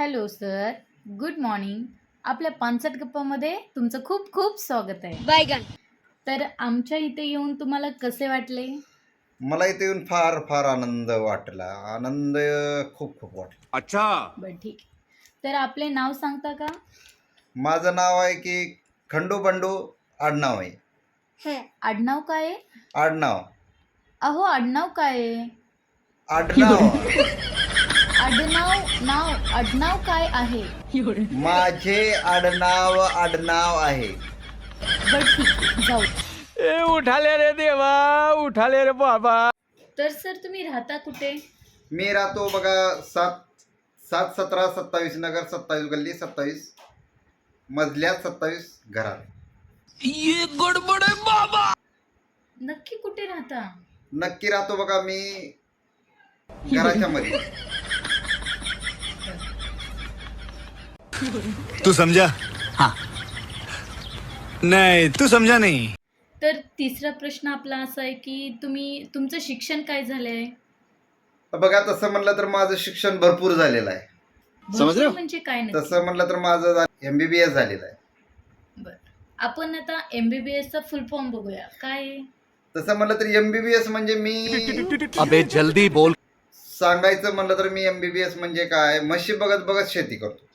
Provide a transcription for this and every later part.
Hello sir, good morning. आपल्या पानसट गप्पामध्ये तुमचं खूप खूप स्वागत आहे. बैगन तर आमच्या इथे येऊन तुम्हाला कसे वाटले? मला इथे येऊन फार फार आनंद वाटला. आनंद खूप खूप वाटला. अच्छा. बरं ठीक आहे. तर आपले नाव सांगता का? माझं नाव आहे की खंडू बंडू आडनाव आहे. आडनाव काय आहे? आडनाव अहो आडनाव काय आहे? आडनाव आडनाव काय आहे? माझे आडनाव आहे. बरं ठीक आहे, जाऊ. ए उठाले रे देवा, उठाले रे बाबा. तर सर तुम्ही राहता कुठे? मी राहतो बघा 7-17-27 नगर, 27 गल्ली, 27 मजल्यात, 27 घरात. ये गडबड आहे बाबा. नक्की कुठे राहता? नक्की राहतो बघा मी घराच्या मध्ये. तू समझा? हाँ. नहीं तू समझा नहीं. तर तिसरा प्रश्न आपला असा आहे की तुमचं शिक्षण काय झालंय? बघा तसं म्हणलं तर माझं शिक्षण भरपूर झालेलं आहे. भरपूर म्हणजे काय नाही. तसं म्हणलं तर माझं MBBS झालेलं आहे. बर, आपण आता MBBS चा फुल फॉर्म बघूया. काय आहे? तसं म्हणलं तर MBBS म्हणजे मी अबे जल्दी बोल. सांगायचं म्हणलं तर मी MBBS म्हणजे काय, म्हशी बघत बघत शेती करतो.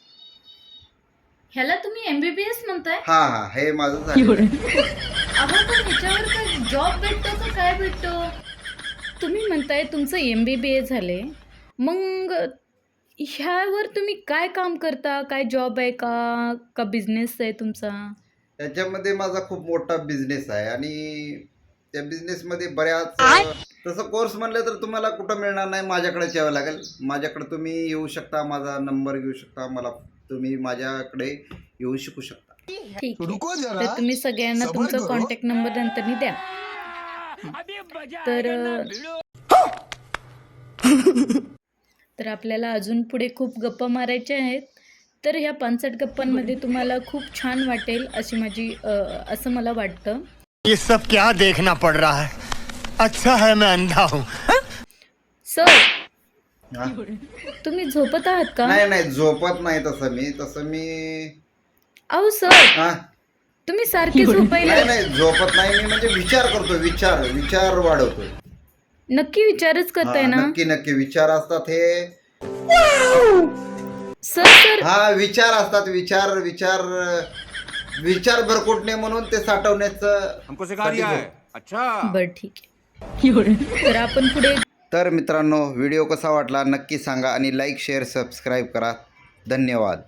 ह्याला तुम्ही MBBS म्हणताय? हा हा, हे माझं झालेलं आहे. अहो पण ह्याच्यावर काय जॉब भेटतो का काय भेटतो? तुम्ही म्हणताय तुमचं MBBS झाले, मग ह्यावर तुम्ही काय काम करता? काय जॉब आहे का बिझनेस आहे तुमचा? त्याच्यामध्ये माझा खूप मोठा बिझनेस आहे आणि त्या बिझनेसमध्ये बऱ्याच तसं कोर्स म्हणलं तर तुम्हाला कुठं मिळणार नाही, माझ्याकडेच यावं लागेल. माझ्याकडे तुम्ही येऊ शकता, माझा नंबर घेऊ शकता, मला तुम्ही माझ्याकडे येऊ शिकू शकता. ठीक आहे. तर तुम्ही सगळ्यांना तुमचा कॉन्टॅक्ट नंबर नंतर द्या. तर आपल्याला अजून पुढे खूप गप्पा मारायच्या आहेत. तर ह्या 65 गप्पांमध्ये तुम्हाला खूप छान वाटेल असं मला वाटतं. ये सब क्या देखना पड़ रहा है? अच्छा है मैं अंधा हूँ. सर हा? तुम्ही झोपत आहात का? नाही झोपत नाही. तसं मी अहो सर हा तुम्ही सारखे झोपायला नाही झोपत नाही. मी म्हणजे विचार करतो, विचार वाढवतो. नक्की विचारच करताय हा, ना? नक्की विचार असतात हे. सर हा विचार असतात. विचार भरकुटणे म्हणून ते साठवण्याचं हमको सिखा दिया है. अच्छा. बर ठीक आहे. तर आपण पुढे. तर मित्रांनो, व्हिडिओ कसा वाटला नक्की सांगा आणि लाईक शेअर सबस्क्राईब करा. धन्यवाद.